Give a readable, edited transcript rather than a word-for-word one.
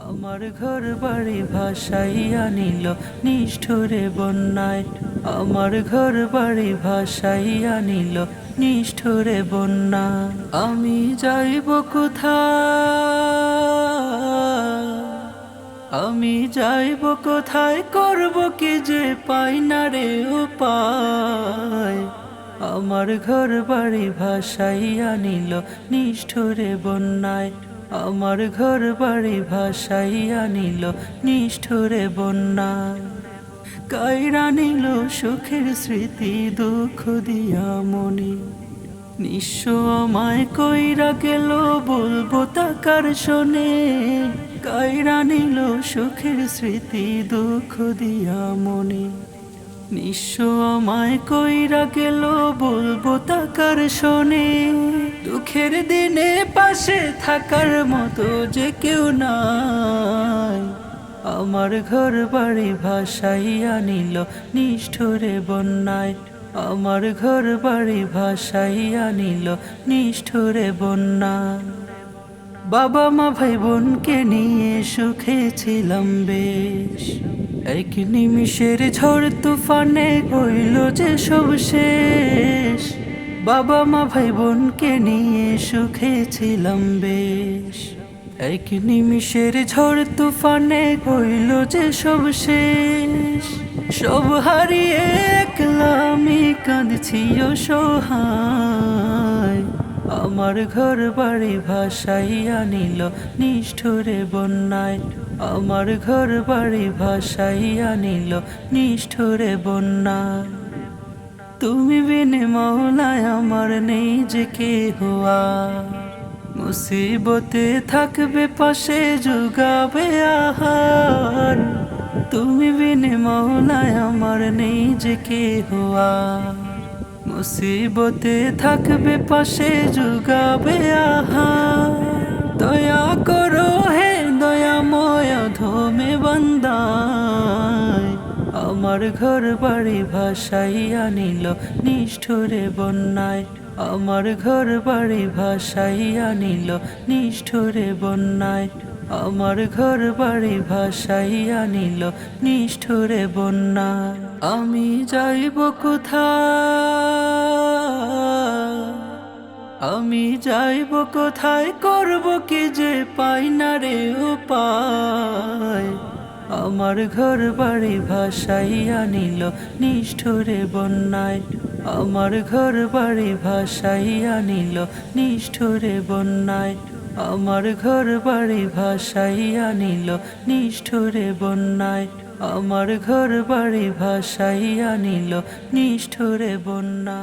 আমার ঘর বাড়ি ভাসাইয়া নিল নিষ্ঠুরে বন্যায়। আমার ঘর বাড়ি ভাসাইয়া নিল নিষ্ঠুরে বন্যা। আমি যাইব কোথায়, আমি যাইব কোথায়, করব কি যে পাই না রে উপায়। আমার ঘর বাড়ি ভাসাইয়া নিল নিষ্ঠুরে বন্যায়। আমার ঘর বাড়ি ভাসাইয়া নিল নিষ্ঠুরে বন্যা। কাইরা নিল সুখের স্মৃতি, দুঃখ দিয়া মনি। নিঃস্ব আমায় কইরা গেল, বলবো তাকার শোনে। কাইরা নিল সুখের স্মৃতি, দুঃখ দিয়া মনি। নিঃস্ব আমায় কইরা গেল, বলবো তাকার শোনে। দুঃখের দিনে পাশে থাকার মতো যে কেউ নাই। আমার ঘর বাড়ি ভাসাইয়া নিল নিষ্ঠুরে বন্যায়। আমার ঘর বাড়ি ভাসাইয়া নিল নিষ্ঠুরে বন্যা। বাবা মা ভাই বোনকে নিয়ে সুখে ছিলাম বেশ, এক নিমিষের ঝড় তুফানে হইল যে সব শেষ। বাবা মা ভাই বোনকে নিয়ে সুখে ছিলাম বেশ, এক নিমিষের ঝড় তুফানে হইল যে সব শেষ। সব হারিয়ে একলা আমি কাঁদছি অসহায়। আমার ঘর বাড়ি ভাসাইয়া নিল নিষ্ঠুরে বন্যায়। আমার ঘর বাড়ি ভাসাইয়া নিল নিষ্ঠুরে বন্যা। তুমি বিনে মওলায় আমার নেই যে কেহ আর, মুসিবতে থাকবে পাশে জুগাবে আহার। তুমি বিনে মওলায় আমার নেই যে কেহ আর, মুসিবতে থাকবে পাশে জুগাবে আহার। দয়া করো হে দয়াময় ধমে বান্দায়। আমার ঘর বাড়ি ভাসাইয়া নিল নিষ্ঠুরে বন্যায়। আমার ঘর বাড়ি ভাসাইয়া নিল নিষ্ঠুরে বন্যায়। আমার ঘর বাড়ি ভাসাইয়া নিল নিষ্ঠুরে বন্যা। আমি যাইব কোথায়, আমি যাইব কোথায়, করব কি যে পাই না রে উপায়। আমার ঘর বাড়ি ভাসাইয়া নিল নিষ্ঠুরে বন্যায়। আমার ঘর বাড়ি ভাসাইয়া নিল নিষ্ঠুরে বন্যায়। আমার ঘর বাড়ি ভাসাইয়া নিল নিষ্ঠুরে বন্যায়। আমার ঘর বাড়ি ভাসাইয়া নিল নিষ্ঠুরে বন্যা।